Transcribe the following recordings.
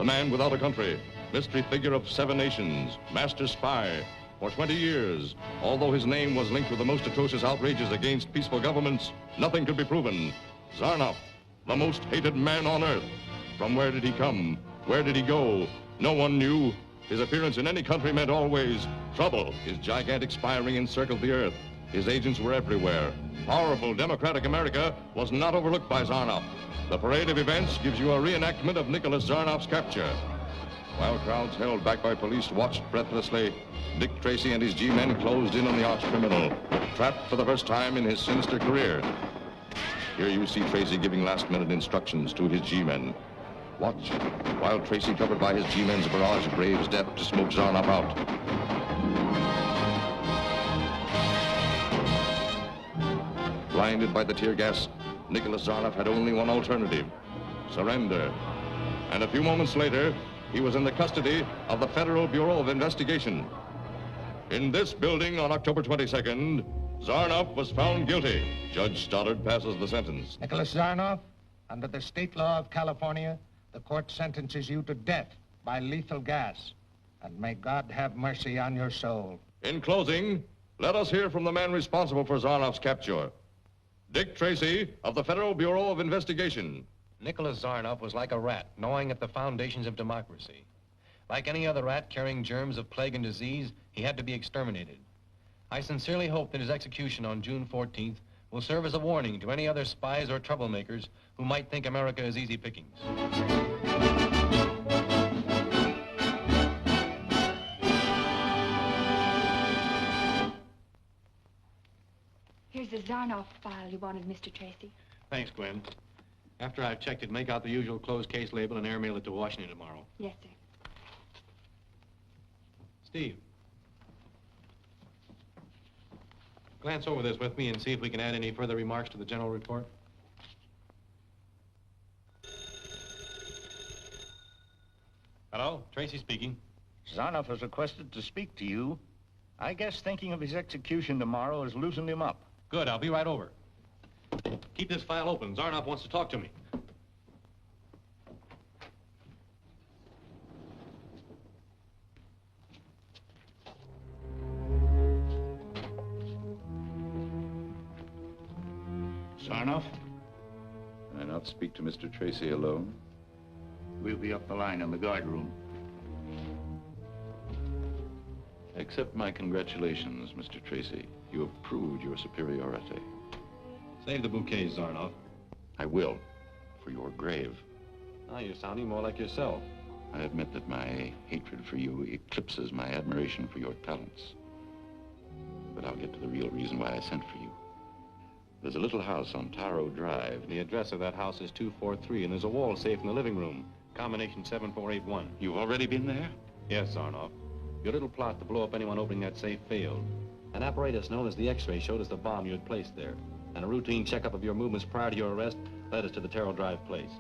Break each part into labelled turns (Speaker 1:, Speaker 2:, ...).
Speaker 1: man without a country, mystery figure of 7 nations, master spy. For 20 years, although his name was linked with the most atrocious outrages against peaceful governments, nothing could be proven. Zarnoff, the most hated man on earth. From where did he come? Where did he go? No one knew. His appearance in any country meant always trouble. His gigantic spy ring encircled the earth. His agents were everywhere. Powerful, democratic America was not overlooked by Zarnoff. The parade of events gives you a reenactment of Nicholas Zarnoff's capture. While crowds held back by police watched breathlessly, Dick Tracy and his G-men closed in on the arch-criminal, trapped for the first time in his sinister career. Here you see Tracy giving last-minute instructions to his G-men. Watch, while Tracy, covered by his G-men's barrage, braves death to smoke Zarnoff out. Blinded by the tear gas, Nicholas Zarnoff had only one alternative: surrender. And a few moments later, he was in the custody of the Federal Bureau of Investigation. In this building on October 22nd, Zarnoff was found guilty. Judge Stoddard passes the sentence.
Speaker 2: Nicholas Zarnoff, under the state law of California, the court sentences you to death by lethal gas. And may God have mercy on your soul.
Speaker 1: In closing, let us hear from the man responsible for Zarnoff's capture, Dick Tracy of the Federal Bureau of Investigation.
Speaker 3: Nicholas Zarnoff was like a rat, gnawing at the foundations of democracy. Like any other rat carrying germs of plague and disease, he had to be exterminated. I sincerely hope that his execution on June 14th will serve as a warning to any other spies or troublemakers who might think America is easy pickings.
Speaker 4: Here's the Zarnoff file you wanted, Mr. Tracy.
Speaker 3: Thanks, Gwen. After I've checked it, make out the usual closed case label and airmail it to Washington tomorrow.
Speaker 4: Yes, sir.
Speaker 3: Steve, glance over this with me and see if we can add any further remarks to the general report. Hello, Tracy speaking.
Speaker 5: Zarnoff has requested to speak to you. I guess thinking of his execution tomorrow has loosened him up.
Speaker 3: Good, I'll be right over. Keep this file open. Zarnoff wants to talk to me.
Speaker 5: Zarnoff?
Speaker 6: Can I not speak to Mr. Tracy alone?
Speaker 5: We'll be up the line in the guard room.
Speaker 6: Accept my congratulations, Mr. Tracy. You have proved your superiority.
Speaker 3: Save the bouquets, Zarnoff.
Speaker 6: I will, for your grave.
Speaker 3: Ah, you're sounding more like yourself.
Speaker 6: I admit that my hatred for you eclipses my admiration for your talents. But I'll get to the real reason why I sent for you. There's a little house on Taro Drive.
Speaker 3: The address of that house is 243, and there's a wall safe in the living room. Combination 7481.
Speaker 6: You've already been there?
Speaker 3: Yes, Zarnoff. Your little plot to blow up anyone opening that safe failed. An apparatus known as the X-ray showed us the bomb you had placed there. And a routine checkup of your movements prior to your arrest led us to the Taro Drive place.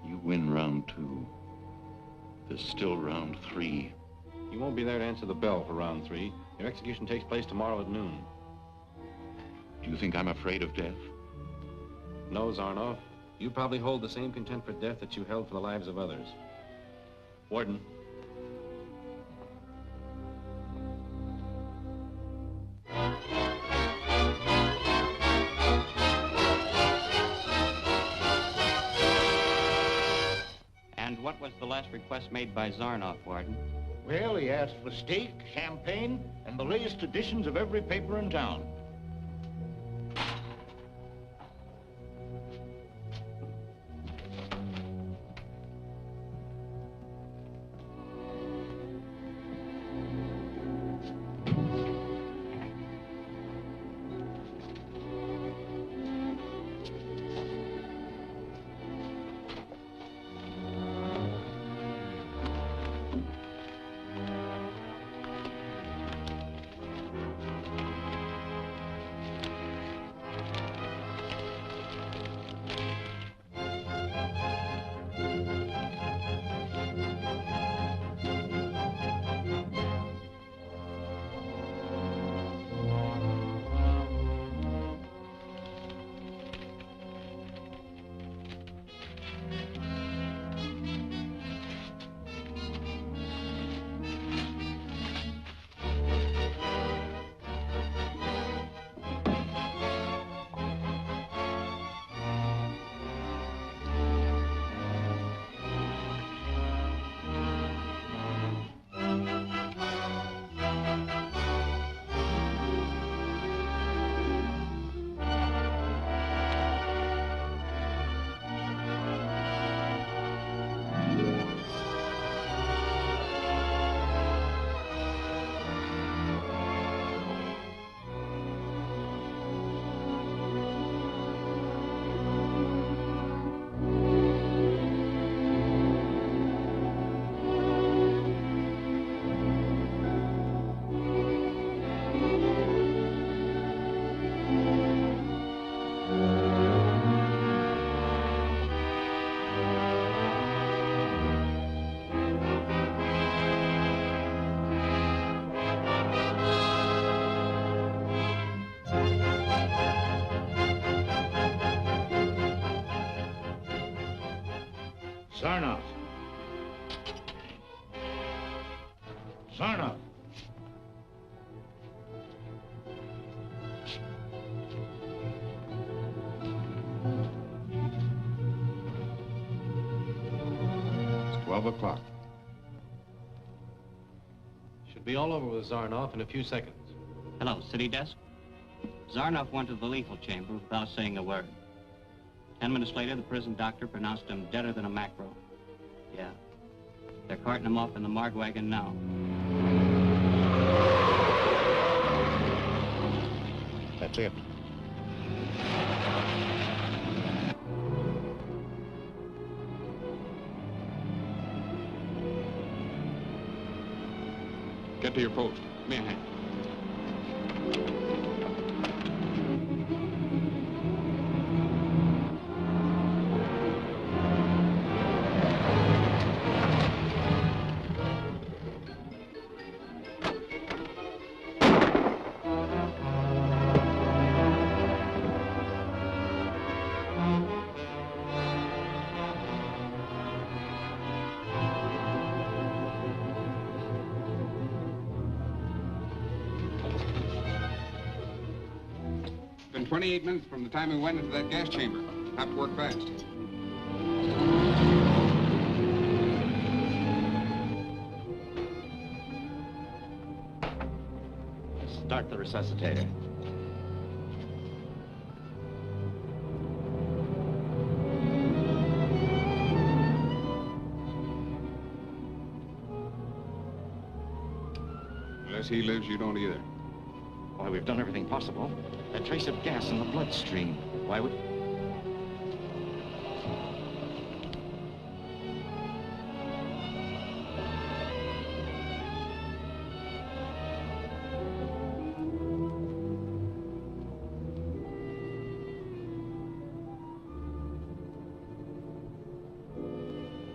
Speaker 6: You win round 2. There's still round 3.
Speaker 3: You won't be there to answer the bell for round 3. Your execution takes place tomorrow at noon.
Speaker 6: Do you think I'm afraid of death?
Speaker 3: No, Zarnoff. You probably hold the same contempt for death that you held for the lives of others. Warden.
Speaker 7: And what was the last request made by Zarnoff, Warden?
Speaker 5: Well, he asked for steak, champagne, and the latest editions of every paper in town. Zarnoff. Zarnoff.
Speaker 1: It's 12 o'clock.
Speaker 3: Should be all over with Zarnoff in a few seconds.
Speaker 7: Hello, city desk. Zarnoff went to the lethal chamber without saying a word. 10 minutes later, the prison doctor pronounced him deader than a mackerel. Yeah. They're carting him off in the morgue wagon now.
Speaker 2: That's it.
Speaker 1: Get to your post.
Speaker 7: Give me a hand.
Speaker 8: Been 28 minutes from the time we went into that gas chamber. Have to work fast.
Speaker 5: Start the resuscitator.
Speaker 8: Unless he lives, you don't either.
Speaker 6: Why, we've done everything possible. A trace of gas in the bloodstream. Why would...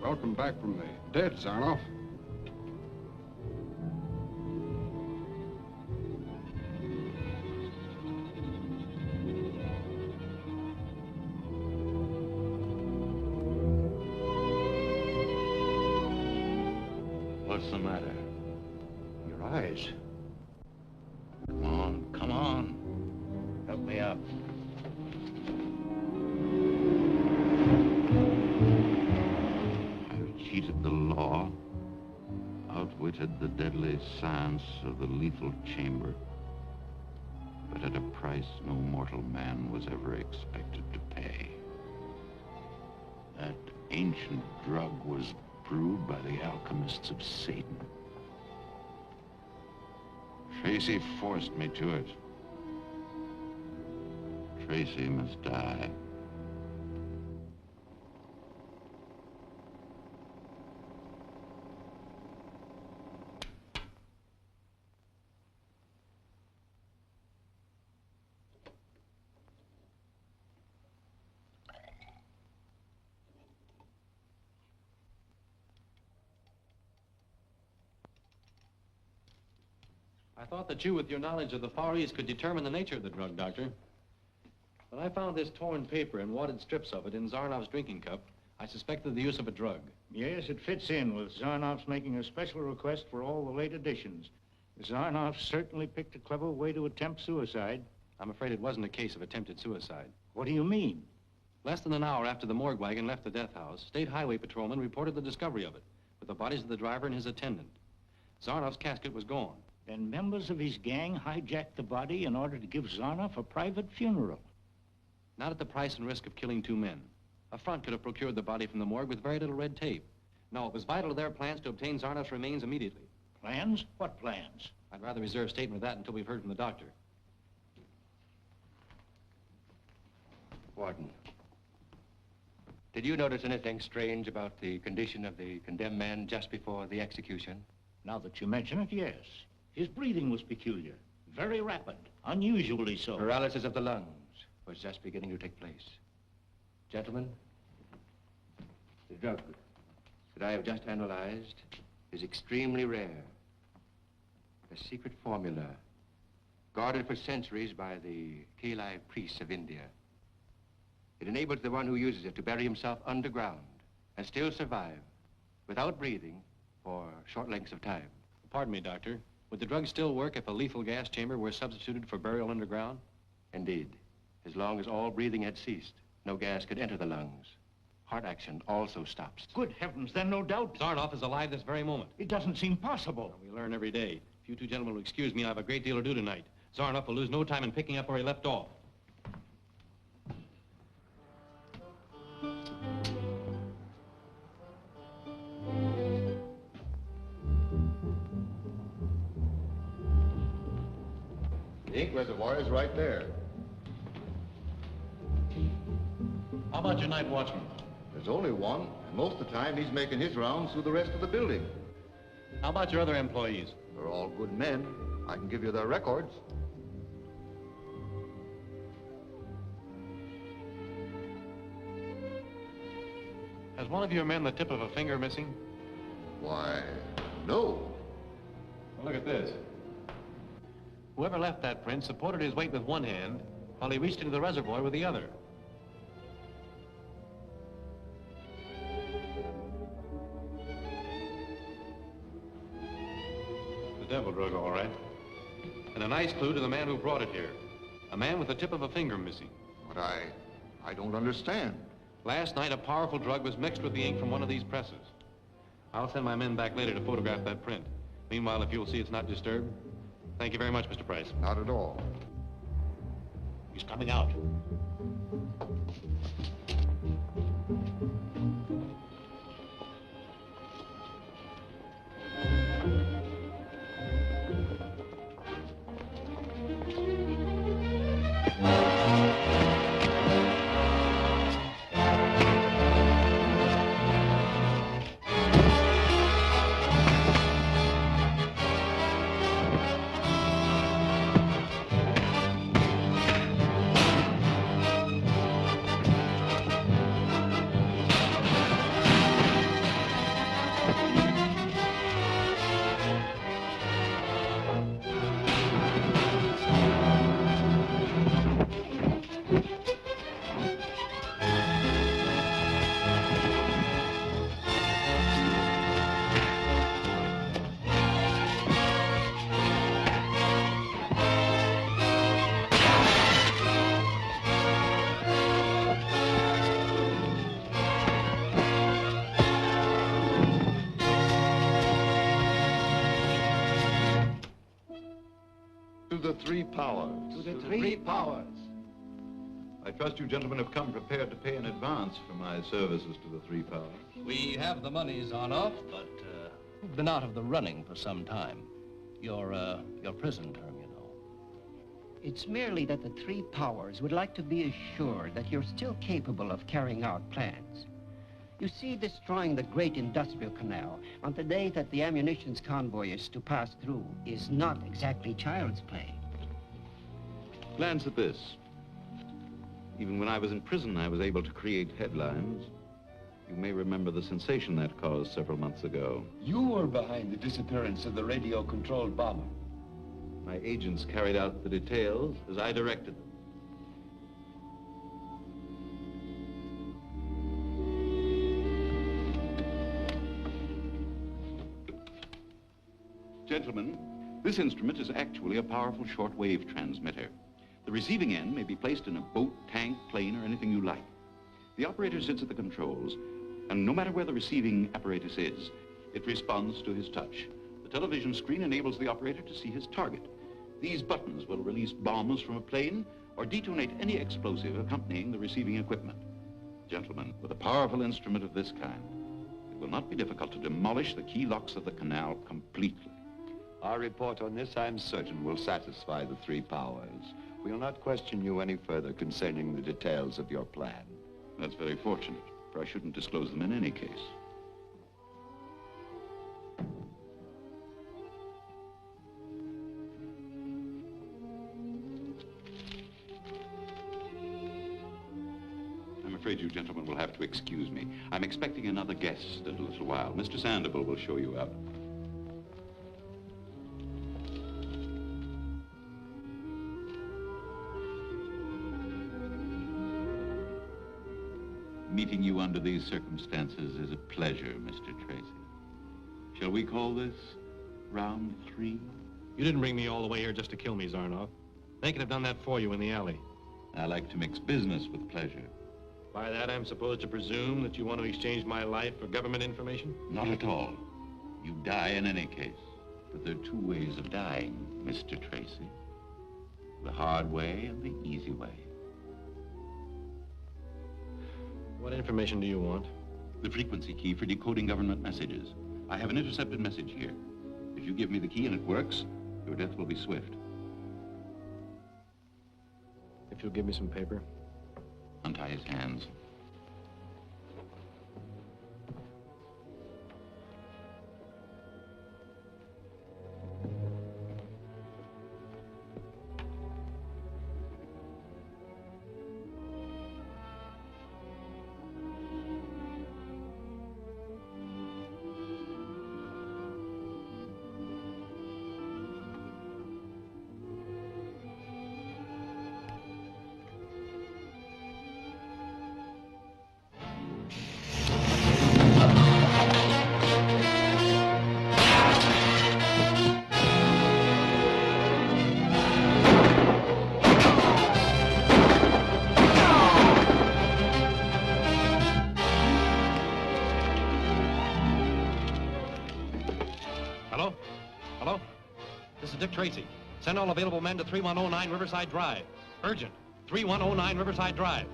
Speaker 8: Welcome back from the dead, Zarnoff.
Speaker 6: What's the matter? Your eyes. Come on, come on.
Speaker 5: Help me up.
Speaker 6: I've cheated the law, outwitted the deadly science of the lethal chamber, but at a price no mortal man was ever expected to pay. That ancient drug was brewed by the alchemists of Satan. Tracy forced me to it. Tracy must die.
Speaker 3: I thought that you, with your knowledge of the Far East, could determine the nature of the drug, Doctor. When I found this torn paper and wadded strips of it in Zarnoff's drinking cup, I suspected the use of a drug.
Speaker 5: Yes, it fits in with Zarnoff's making a special request for all the late editions. Zarnoff certainly picked a clever way to attempt suicide.
Speaker 3: I'm afraid it wasn't a case of attempted suicide.
Speaker 5: What do you mean?
Speaker 3: Less than an hour after the morgue wagon left the death house, State Highway Patrolman reported the discovery of it, with the bodies of the driver and his attendant. Zarnoff's casket was gone.
Speaker 5: Then members of his gang hijacked the body in order to give Zarnoff a private funeral.
Speaker 3: Not at the price and risk of killing two men. A front could have procured the body from the morgue with very little red tape. No, it was vital to their plans to obtain Zarnoff's remains immediately.
Speaker 5: Plans? What plans?
Speaker 3: I'd rather reserve statement of that until we've heard from the doctor.
Speaker 9: Warden, did you notice anything strange about the condition of the condemned man just before the execution?
Speaker 5: Now that you mention it, yes. His breathing was peculiar, very rapid, unusually so.
Speaker 9: Paralysis of the lungs was just beginning to take place. Gentlemen, the drug that I have just analyzed is extremely rare. A secret formula guarded for centuries by the Kali priests of India. It enables the one who uses it to bury himself underground and still survive without breathing for short lengths of time.
Speaker 3: Pardon me, Doctor. Would the drug still work if a lethal gas chamber were substituted for burial underground?
Speaker 9: Indeed. As long as all breathing had ceased, no gas could enter the lungs. Heart action also stops.
Speaker 5: Good heavens, then no doubt.
Speaker 3: Zarnoff is alive this very moment.
Speaker 5: It doesn't seem possible.
Speaker 3: We learn every day. If you two gentlemen will excuse me, I have a great deal to do tonight. Zarnoff will lose no time in picking up where he left off.
Speaker 1: The ink reservoir is right there.
Speaker 3: How about your night watchman?
Speaker 1: There's only one, and most of the time he's making his rounds through the rest of the building.
Speaker 3: How about your other employees?
Speaker 1: They're all good men. I can give you their records.
Speaker 3: Has one of your men the tip of a finger missing?
Speaker 1: Why, no.
Speaker 3: Well, look at this. Whoever left that print supported his weight with one hand while he reached into the reservoir with the other. The devil drug, all right. And a nice clue to the man who brought it here. A man with the tip of a finger missing.
Speaker 1: But I don't understand.
Speaker 3: Last night, a powerful drug was mixed with the ink from one of these presses. I'll send my men back later to photograph that print. Meanwhile, if you'll see it's not disturbed. Thank you very much, Mr. Price.
Speaker 1: Not at all.
Speaker 3: He's coming out.
Speaker 1: The three powers.
Speaker 9: To the three powers.
Speaker 6: I trust you gentlemen have come prepared to pay in advance for my services to the three powers.
Speaker 10: We have the money, Zarnoff, but we've been out of the running for some time. Your prison term, you know.
Speaker 11: It's merely that the three powers would like to be assured that you're still capable of carrying out plans. You see, destroying the great industrial canal on the day that the ammunitions convoy is to pass through is not exactly child's play.
Speaker 6: Glance at this. Even when I was in prison, I was able to create headlines. You may remember the sensation that caused several months ago.
Speaker 12: You were behind the disappearance of the radio-controlled bomber.
Speaker 6: My agents carried out the details as I directed them. Gentlemen, this instrument is actually a powerful shortwave transmitter. The receiving end may be placed in a boat, tank, plane, or anything you like. The operator sits at the controls, and no matter where the receiving apparatus is, it responds to his touch. The television screen enables the operator to see his target. These buttons will release bombs from a plane or detonate any explosive accompanying the receiving equipment. Gentlemen, with a powerful instrument of this kind, it will not be difficult to demolish the key locks of the canal completely.
Speaker 12: Our report on this, I'm certain, will satisfy the three powers. We'll not question you any further concerning the details of your plan.
Speaker 6: That's very fortunate, for I shouldn't disclose them in any case. I'm afraid you gentlemen will have to excuse me. I'm expecting another guest in a little while. Mr. Sandoval will show you out. Meeting you under these circumstances is a pleasure, Mr. Tracy. Shall we call this round 3?
Speaker 3: You didn't bring me all the way here just to kill me, Zarnoff. They could have done that for you in the alley.
Speaker 6: I like to mix business with pleasure.
Speaker 3: By that, I'm supposed to presume that you want to exchange my life for government information?
Speaker 6: Not at all. You die in any case. But there are 2 ways of dying, Mr. Tracy. The hard way and the easy way.
Speaker 3: What information do you want?
Speaker 6: The frequency key for decoding government messages. I have an intercepted message here. If you give me the key and it works, your death will be swift.
Speaker 3: If you'll give me some paper.
Speaker 6: Untie his hands.
Speaker 3: Hello? This is Dick Tracy. Send all available men to 3109 Riverside Drive. Urgent. 3109 Riverside Drive.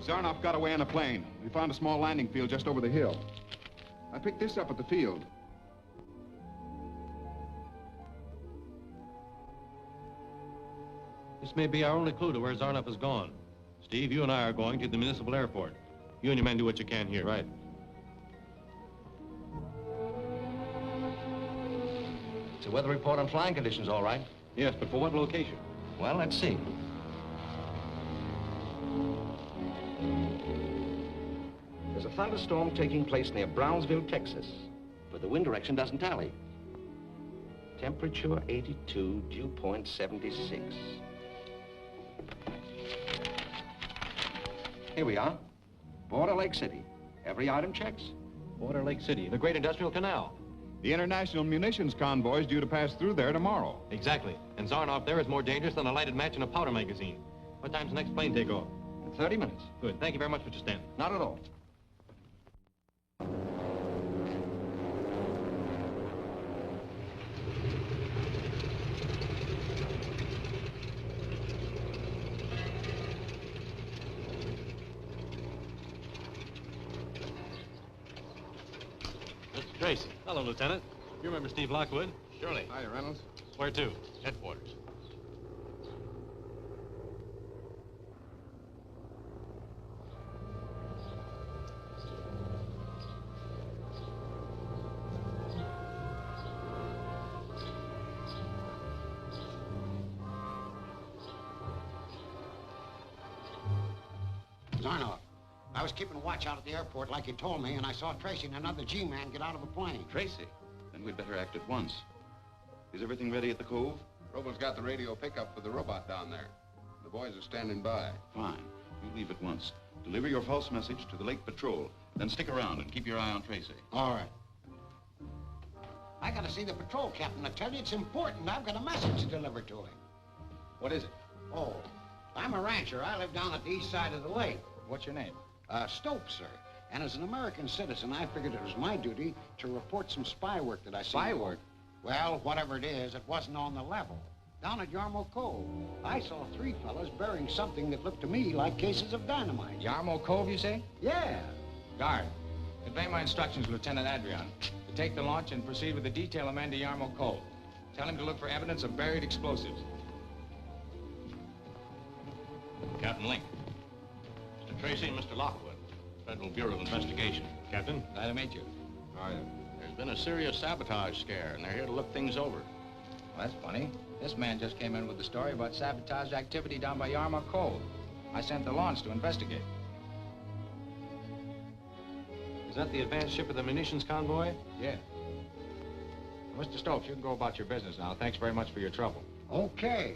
Speaker 8: Zarnoff got away in a plane. We found a small landing field just over the hill. I picked this up at the field.
Speaker 3: This may be our only clue to where Zarnoff has gone. Steve, you and I are going to the municipal airport. You and your men do what you can here. Right.
Speaker 9: It's a weather report on flying conditions, all right.
Speaker 3: Yes, but for what location?
Speaker 9: Well, let's see. There's a thunderstorm taking place near Brownsville, Texas, but the wind direction doesn't tally. Temperature 82, dew point 76. Here we are. Border Lake City. Every item checks.
Speaker 3: Border Lake City, the great industrial canal.
Speaker 8: The international munitions convoy is due to pass through there tomorrow.
Speaker 3: Exactly. And Zarnoff there is more dangerous than a lighted match in a powder magazine. What time's the next plane take off?
Speaker 9: In 30 minutes.
Speaker 3: Good. Thank you very much, Mr. Stanton.
Speaker 9: Not at all.
Speaker 3: Mr. Tracy. Hello, Lieutenant. You remember Steve Lockwood?
Speaker 8: Surely. Hi, Reynolds.
Speaker 3: Where to? Headquarters.
Speaker 13: Zarnoff, I was keeping watch out at the airport like you told me, and I saw Tracy and another G-man get out of a plane.
Speaker 6: Tracy? Then we'd better act at once. Is everything ready at the Cove?
Speaker 8: Robo's got the radio pickup for the robot down there. The boys are standing by.
Speaker 6: Fine. You leave at once. Deliver your false message to the Lake Patrol. Then stick around and keep your eye on Tracy.
Speaker 13: All right. I gotta see the patrol captain. I tell you, it's important. I've got a message to deliver to him.
Speaker 8: What is it?
Speaker 13: Oh, I'm a rancher. I live down at the east side of the lake.
Speaker 8: What's your name?
Speaker 13: Stokes, sir. And as an American citizen, I figured it was my duty to report some spy work that I see.
Speaker 8: Spy work?
Speaker 13: Well, whatever it is, it wasn't on the level. Down at Yarmo Cove, I saw 3 fellas bearing something that looked to me like cases of dynamite.
Speaker 14: Yarmo Cove, you say?
Speaker 13: Yeah.
Speaker 14: Guard, convey my instructions to Lieutenant Adrian to take the launch and proceed with the detail of men to Yarmo Cove. Tell him to look for evidence of buried explosives.
Speaker 3: Captain Link. Mr. Tracy and Mr. Lockwood, Federal Bureau of Investigation. Captain?
Speaker 14: Glad to meet you. How are you?
Speaker 10: There's been a serious sabotage scare, and they're here to look things over.
Speaker 14: Well, that's funny. This man just came in with the story about sabotage activity down by Yarmo Cove. I sent the launch to investigate.
Speaker 3: Is that the advanced ship of the munitions convoy?
Speaker 14: Yeah. Mr. Stokes, you can go about your business now. Thanks very much for your trouble.
Speaker 13: Okay.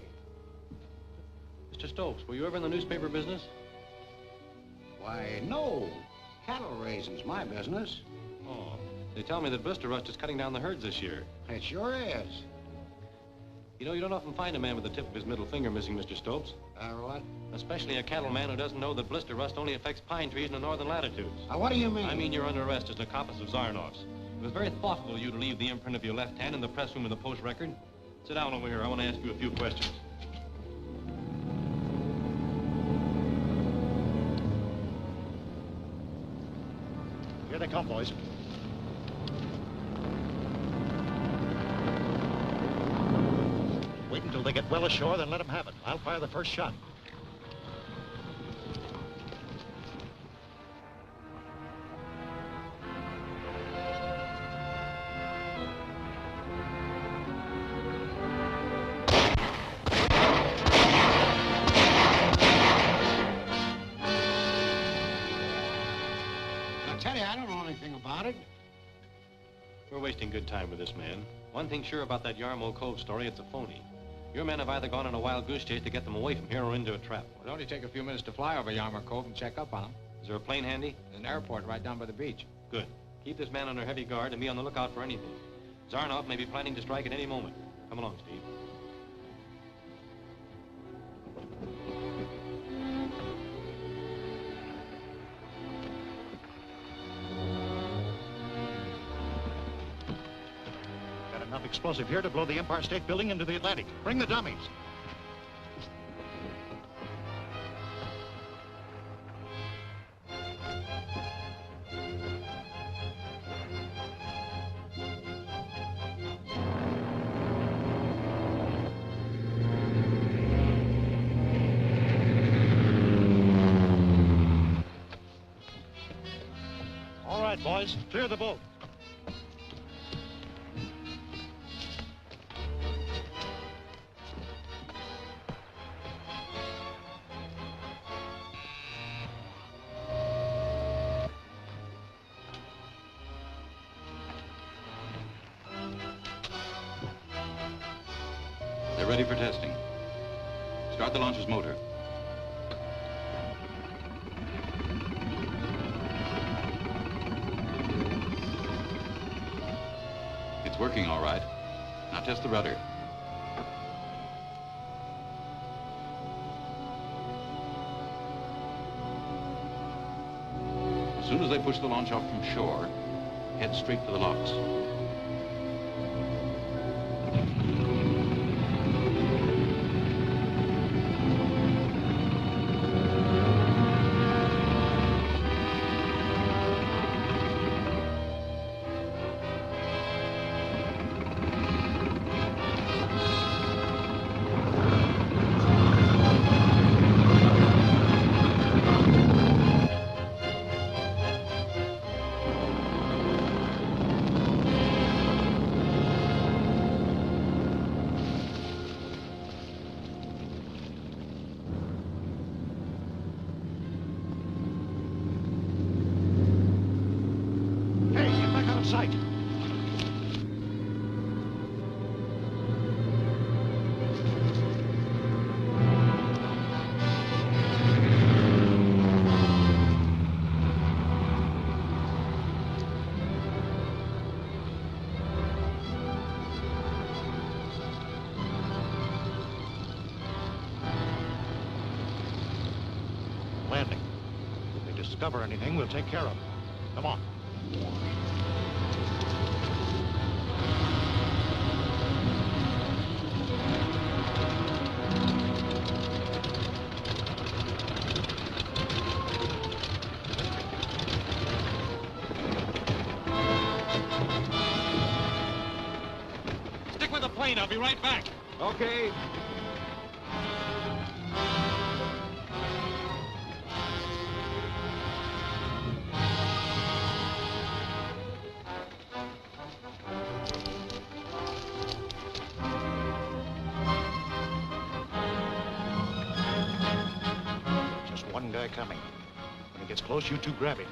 Speaker 3: Mr. Stokes, were you ever in the newspaper business?
Speaker 13: Why, no. Cattle raising's my business.
Speaker 3: Oh, they tell me that blister rust is cutting down the herds this year.
Speaker 13: It sure is.
Speaker 3: You know, you don't often find a man with the tip of his middle finger missing, Mr. Stokes.
Speaker 13: What?
Speaker 3: Especially a cattleman who doesn't know that blister rust only affects pine trees in the northern latitudes.
Speaker 13: What do you mean?
Speaker 3: I mean you're under arrest as an accomplice of Zarnoff's. It was very thoughtful of you to leave the imprint of your left hand in the press room of the Post Record. Sit down over here. I want to ask you a few questions.
Speaker 15: Here they come, boys. Wait until they get well ashore, then let them have it. I'll fire the first shot.
Speaker 13: I tell you, I don't know anything about it.
Speaker 3: We're wasting good time with this man. One thing's sure about that Yarmo Cove story, it's a phony. Your men have either gone on a wild goose chase to get them away from here or into a trap.
Speaker 14: It'll only take a few minutes to fly over Yarmouth Cove and check up on them.
Speaker 3: Is there a plane handy?
Speaker 14: There's an airport right down by the beach.
Speaker 3: Good. Keep this man under heavy guard and be on the lookout for anything. Zarnoff may be planning to strike at any moment. Come along, Steve.
Speaker 15: Got enough explosive here to blow the Empire State Building into the Atlantic. Bring the dummies. All right, boys, clear the boat.
Speaker 6: They're ready for testing. Start the launcher's motor. It's working all right. Now test the rudder. As soon as they push the launch off from shore, head straight for the locks.
Speaker 15: Hey, get back out of sight. Landing. If they discover anything, we'll take care of them. Come on.
Speaker 3: Stick with the plane. I'll be right back.
Speaker 14: Okay.
Speaker 15: Just one guy coming. When he gets close, you two grab him.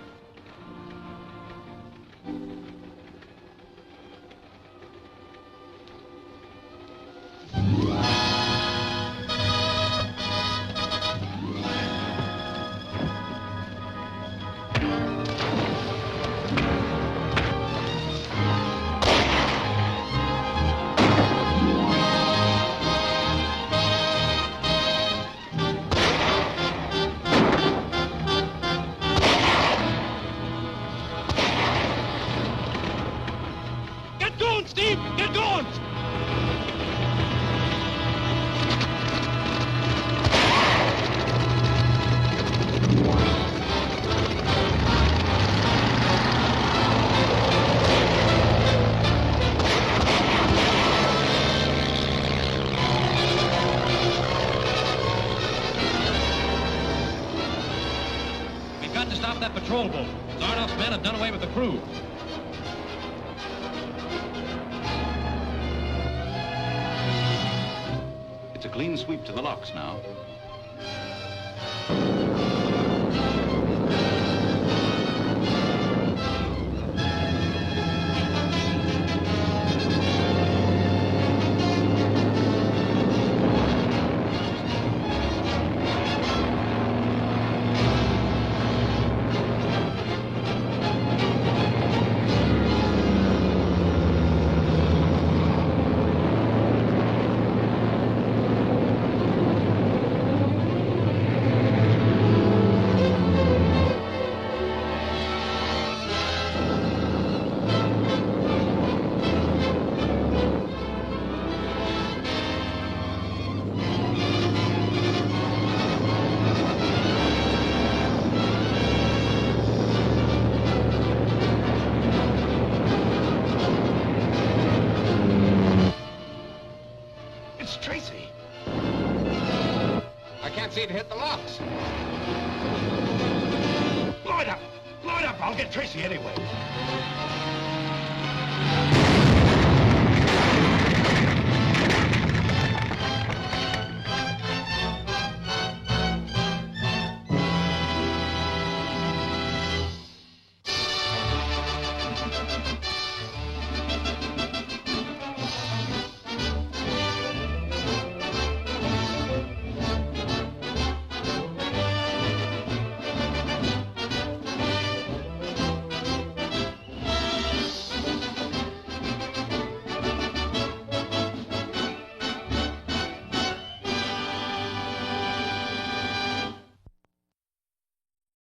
Speaker 3: stop that patrol boat. Zarnoff's men have done away with the crew.
Speaker 6: It's a clean sweep to the locks now.
Speaker 14: Tracy! I can't see it hit the locks.
Speaker 15: Blow it up! Blow it up! I'll get Tracy anyway.